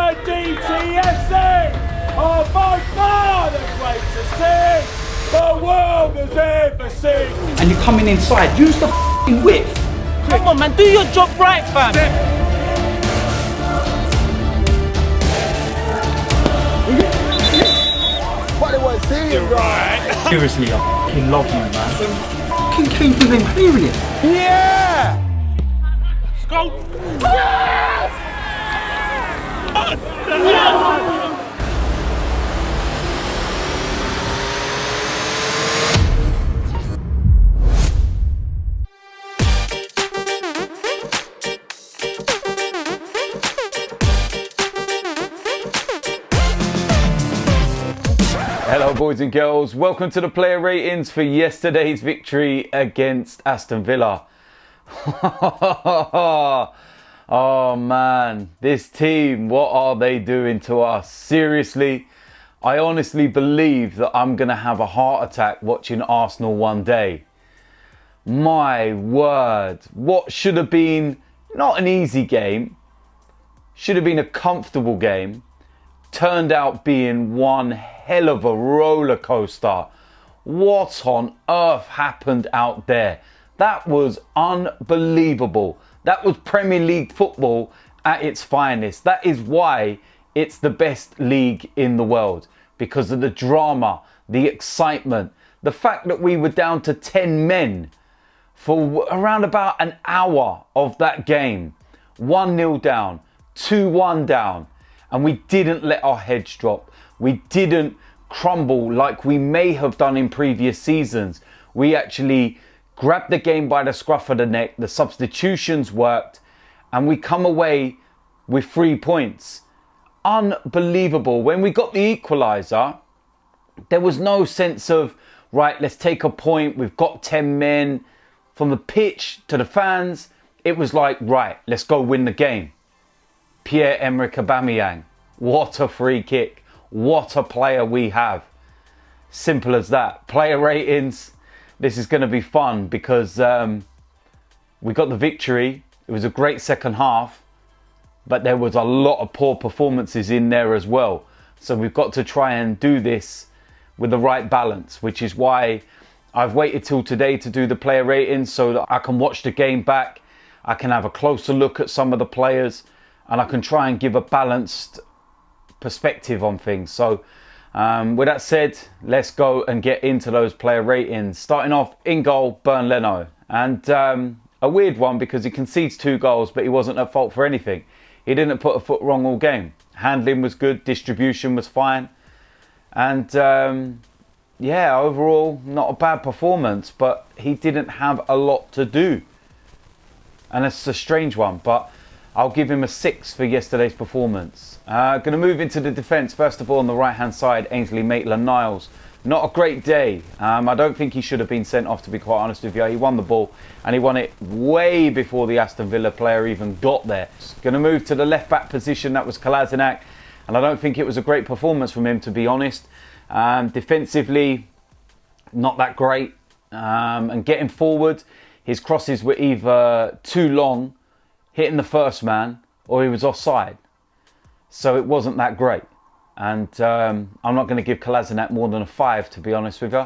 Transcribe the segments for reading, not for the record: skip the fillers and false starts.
and DTSC are by far the greatest team the world has ever seen. And you're coming inside, use the f***ing width. Come on, man, do your job right, fam. What they want to see you, right? Seriously, I f***ing love you, man. Fucking came through them hearing it. Yeah! Let's go. Yes! Hello boys and girls, welcome to the player ratings for yesterday's victory against Aston Villa. Oh man, this team, what are they doing to us? Seriously, I honestly believe that I'm going to have a heart attack watching Arsenal one day. My word, what should have been not an easy game, should have been a comfortable game, turned out being one hell of a roller coaster. What on earth happened out there? That was unbelievable. That was Premier League football at its finest. That is why it's the best league in the world, because of the drama, the excitement, the fact that we were down to 10 men for around about an hour of that game. 1-0 down, 2-1 down, and we didn't let our heads drop. We didn't crumble like we may have done in previous seasons. We actually grabbed the game by the scruff of the neck. The substitutions worked and we come away with 3 points. Unbelievable. When we got the equaliser, there was no sense of, right, let's take a point. We've got 10 men. From the pitch to the fans, it was like, right, let's go win the game. Pierre-Emerick Aubameyang. What a free kick. What a player we have. Simple as that. Player ratings. This is going to be fun because we got the victory. It was a great second half, but there was a lot of poor performances in there as well. So we've got to try and do this with the right balance, which is why I've waited till today to do the player ratings so that I can watch the game back. I can have a closer look at some of the players and I can try and give a balanced perspective on things. So with that said, let's go and get into those player ratings. Starting off in goal, Leno. And a weird one because he concedes 2 goals, but he wasn't at fault for anything. He didn't put a foot wrong all game. Handling was good, distribution was fine. And yeah, overall, not a bad performance, but he didn't have a lot to do. And it's a strange one, but I'll give him a 6 for yesterday's performance. Going to move into the defence. First of all, on the right-hand side, Ainsley Maitland-Niles. Not a great day. I don't think he should have been sent off, to be quite honest with you. He won the ball, and he won it way before the Aston Villa player even got there. Going to move to the left-back position. That was Kolasinac, and I don't think it was a great performance from him, to be honest. Defensively, not that great. And getting forward, his crosses were either too long, hitting the first man, or he was offside. So it wasn't that great. And I'm not going to give Kolasinac more than a 5, to be honest with you.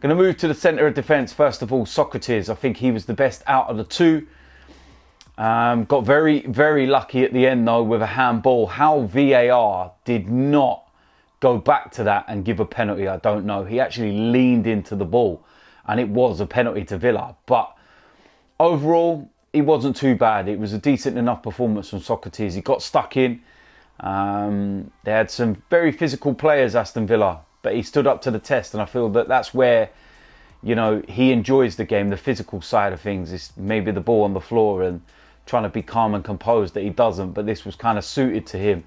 Going to move to the centre of defence. First of all, Sokratis. I think he was the best out of the 2. Got very, very lucky at the end, though, with a handball. How VAR did not go back to that and give a penalty, I don't know. He actually leaned into the ball, and it was a penalty to Villa. But overall, he wasn't too bad. It was a decent enough performance from Sokratis. He got stuck in. They had some very physical players, Aston Villa, but he stood up to the test, and I feel that that's where, you know, he enjoys the game. The physical side of things is maybe the ball on the floor and trying to be calm and composed, that he doesn't, but this was kind of suited to him.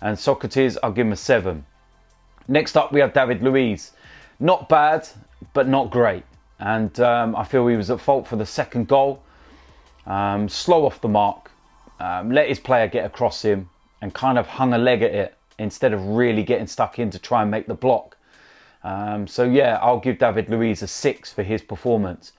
And Sokratis, I'll give him a 7. Next up, we have David Luiz. Not bad, but not great. And I feel he was at fault for the second goal. Slow off the mark, let his player get across him and kind of hung a leg at it instead of really getting stuck in to try and make the block. So yeah, I'll give David Luiz a 6 for his performance.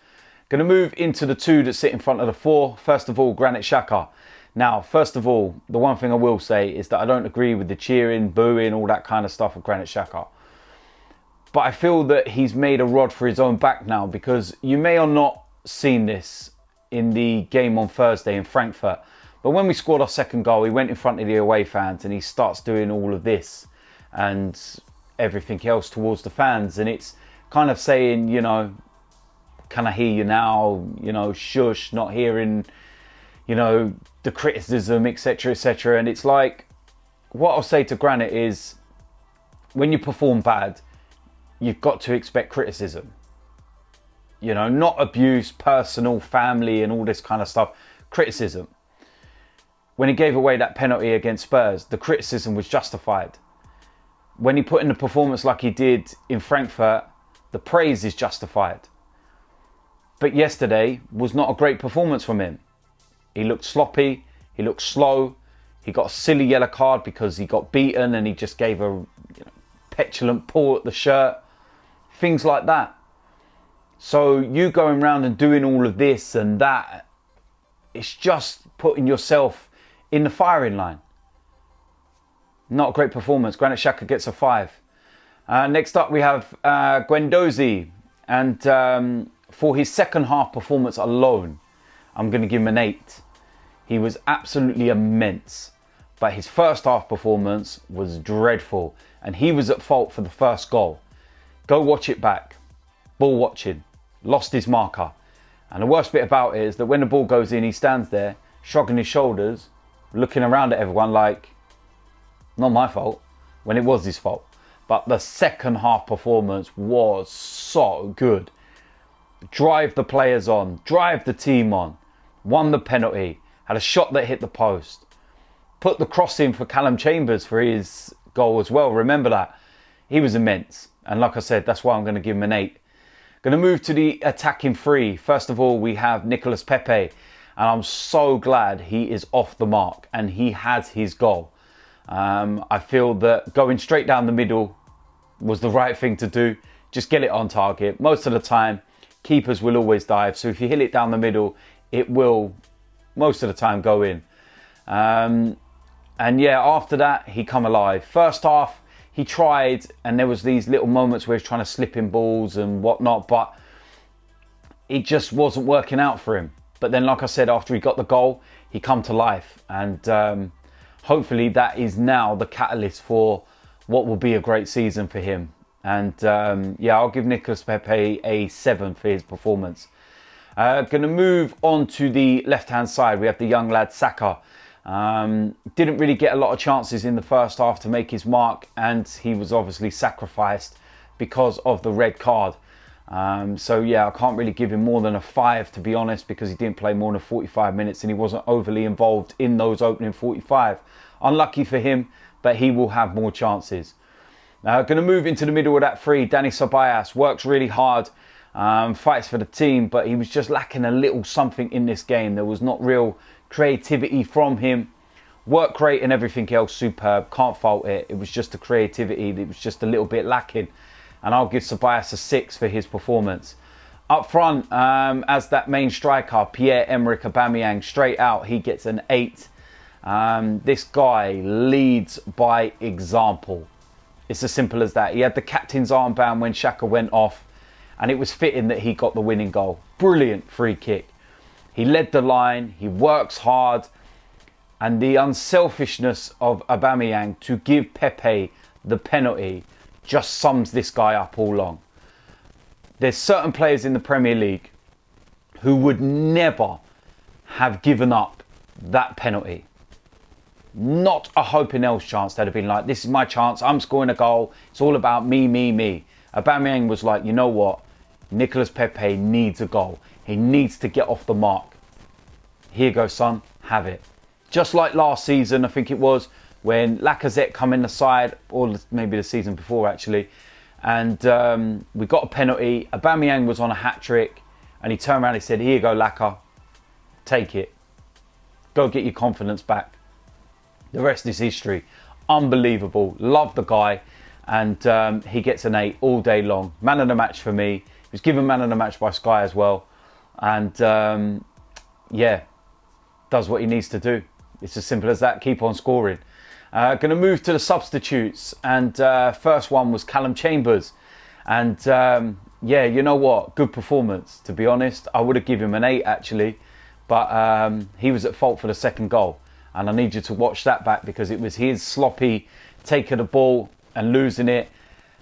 Going to move into the 2 that sit in front of the 4. First of all, Granit Xhaka. Now, first of all, the one thing I will say is that I don't agree with the cheering, booing, all that kind of stuff of Granit Xhaka. But I feel that he's made a rod for his own back now, because you may or not seen this in the game on Thursday in Frankfurt. But when we scored our second goal, he went in front of the away fans and he starts doing all of this and everything else towards the fans. And it's kind of saying, you know, can I hear you now? You know, shush, not hearing, you know, the criticism, etc., etc. And it's like, what I'll say to Granit is, when you perform bad, you've got to expect criticism. You know, not abuse, personal, family and all this kind of stuff. Criticism. When he gave away that penalty against Spurs, the criticism was justified. When he put in a performance like he did in Frankfurt, the praise is justified. But yesterday was not a great performance from him. He looked sloppy, he looked slow, he got a silly yellow card because he got beaten and he just gave a petulant pull at the shirt. Things like that. So you going around and doing all of this and that, it's just putting yourself in the firing line. Not a great performance. Granit Xhaka gets a 5. Next up we have Guendouzi. And for his second half performance alone, I'm going to give him an 8. He was absolutely immense. But his first half performance was dreadful. And he was at fault for the first goal. Go watch it back. Ball watching. Lost his marker. And the worst bit about it is that when the ball goes in, he stands there, shrugging his shoulders, looking around at everyone like, not my fault, when it was his fault. But the second half performance was so good. Drive the players on, drive the team on, won the penalty, had a shot that hit the post, put the cross in for Callum Chambers for his goal as well. Remember that. He was immense. And like I said, that's why I'm going to give him an 8. Going to move to the attacking 3. First of all, we have Nicolas Pepe. And I'm so glad he is off the mark and he has his goal. I feel that going straight down the middle was the right thing to do. Just get it on target. Most of the time, keepers will always dive. So if you hit it down the middle, it will most of the time go in. And yeah, after that, he come alive. First half, he tried, and there was these little moments where he was trying to slip in balls and whatnot, but it just wasn't working out for him. But then, like I said, after he got the goal, he come to life. And hopefully that is now the catalyst for what will be a great season for him. And yeah, I'll give Nicolas Pepe a 7 for his performance. Going to move on to the left-hand side. We have the young lad Saka. Didn't really get a lot of chances in the first half to make his mark, and he was obviously sacrificed because of the red card. So yeah, I can't really give him more than a 5, to be honest, because he didn't play more than 45 minutes and he wasn't overly involved in those opening 45. Unlucky for him, but he will have more chances. Going to move into the middle of that 3. Dani Ceballos works really hard, fights for the team, but he was just lacking a little something in this game. There was not real creativity from him. Work rate and everything else superb, can't fault it. It was just the creativity that was just a little bit lacking, and I'll give Ceballos a 6 for his performance. Up front, as that main striker, Pierre-Emerick Aubameyang, straight out, he gets an 8. This guy leads by example. It's as simple as that. He had the captain's armband when Xhaka went off, and it was fitting that he got the winning goal. Brilliant free kick. He led the line, he works hard, and the unselfishness of Aubameyang to give Pepe the penalty just sums this guy up all along. There's certain players in the Premier League who would never have given up that penalty. Not a hope in hell's chance. They'd have been like, this is my chance, I'm scoring a goal, it's all about me, me, me. Aubameyang was like, you know what? Nicolas Pepe needs a goal. He needs to get off the mark. Here you go, son, have it. Just like last season, I think it was, when Lacazette come in the side, or maybe the season before actually, and we got a penalty. Aubameyang was on a hat-trick, and he turned around and he said, here you go, Lacazette, take it. Go get your confidence back. The rest is history. Unbelievable. Love the guy. And he gets an 8 all day long. Man of the match for me. He was given man of the match by Sky as well. And yeah, does what he needs to do. It's as simple as that. Keep on scoring. Going to move to the substitutes. And first one was Callum Chambers. And yeah, you know what? Good performance, to be honest. I would have given him an 8, actually. But he was at fault for the second goal. And I need you to watch that back because it was his sloppy take of the ball and losing it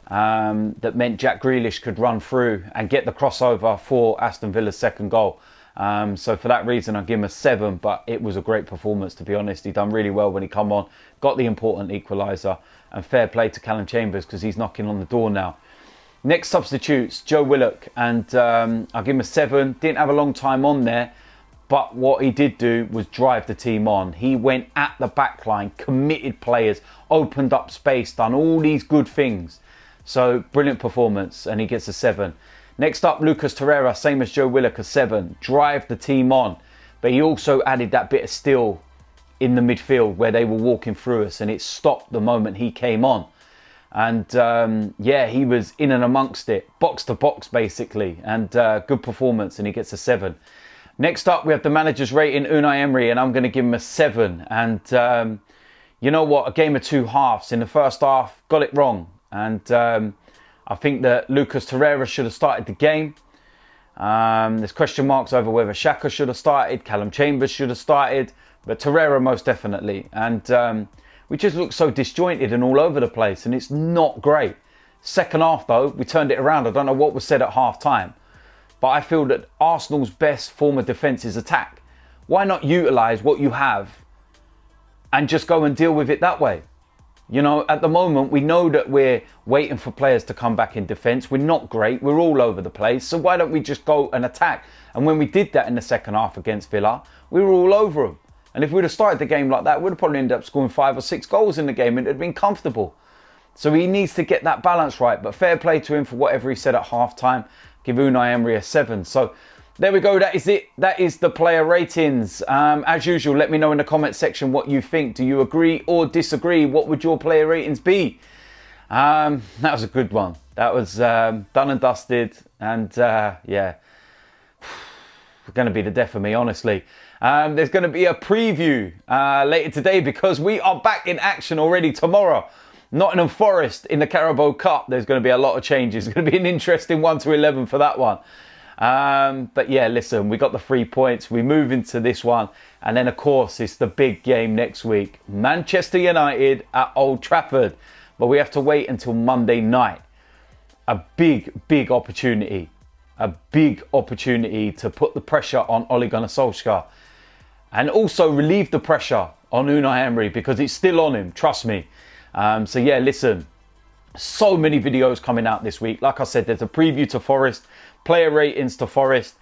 that meant Jack Grealish could run through and get the crossover for Aston Villa's second goal. So for that reason, I give him a 7, but it was a great performance, to be honest. He done really well when he come on, got the important equaliser, and fair play to Callum Chambers because he's knocking on the door now. Next substitutes, Joe Willock, and I'll give him a 7. Didn't have a long time on there, but what he did do was drive the team on. He went at the back line, committed players, opened up space, done all these good things. So brilliant performance, and he gets a 7. Next up, Lucas Torreira, same as Joe Willock, a 7. Drive the team on, but he also added that bit of steel in the midfield where they were walking through us, and it stopped the moment he came on. And yeah, he was in and amongst it, box to box basically, and good performance, and he gets a 7. Next up, we have the manager's rating, Unai Emery, and I'm going to give him a 7. And you know what? A game of two halves. In the first half, got it wrong. And I think that Lucas Torreira should have started the game. There's question marks over whether Xhaka should have started, Callum Chambers should have started, but Torreira most definitely. And we just look so disjointed and all over the place, and it's not great. Second half though, we turned it around. I don't know what was said at half time, but I feel that Arsenal's best form of defence is attack. Why not utilise what you have and just go and deal with it that way? You know, at the moment, we know that we're waiting for players to come back in defence. We're not great. We're all over the place. So why don't we just go and attack? And when we did that in the second half against Villa, we were all over them. And if we'd have started the game like that, we'd have probably ended up scoring 5 or 6 goals in the game and it'd have been comfortable. So he needs to get that balance right. But fair play to him for whatever he said at half-time. Give Unai Emery a 7. So there we go. That is it. That is the player ratings. As usual, let me know in the comment section what you think. Do you agree or disagree? What would your player ratings be? That was a good one. That was done and dusted. And yeah, going to be the death of me, honestly. There's going to be a preview later today because we are back in action already tomorrow. Nottingham Forest in the Carabao Cup. There's going to be a lot of changes. It's going to be an interesting 1 to 11 for that one. But yeah, listen, we got the 3 points. We move into this one. And then, of course, it's the big game next week. Manchester United at Old Trafford. But we have to wait until Monday night. A big, big opportunity. A big opportunity to put the pressure on Ole Gunnar Solskjaer. And also relieve the pressure on Unai Emery because it's still on him, trust me. So yeah, listen, so many videos coming out this week. Like I said, there's a preview to Forest, player ratings to Forest.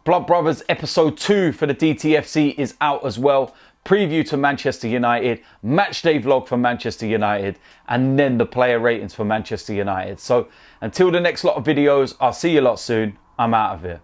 Blood Brothers episode 2 for the DTFC is out as well. Preview to Manchester United, match day vlog for Manchester United, and then the player ratings for Manchester United. So until the next lot of videos, I'll see you lot soon. I'm out of here.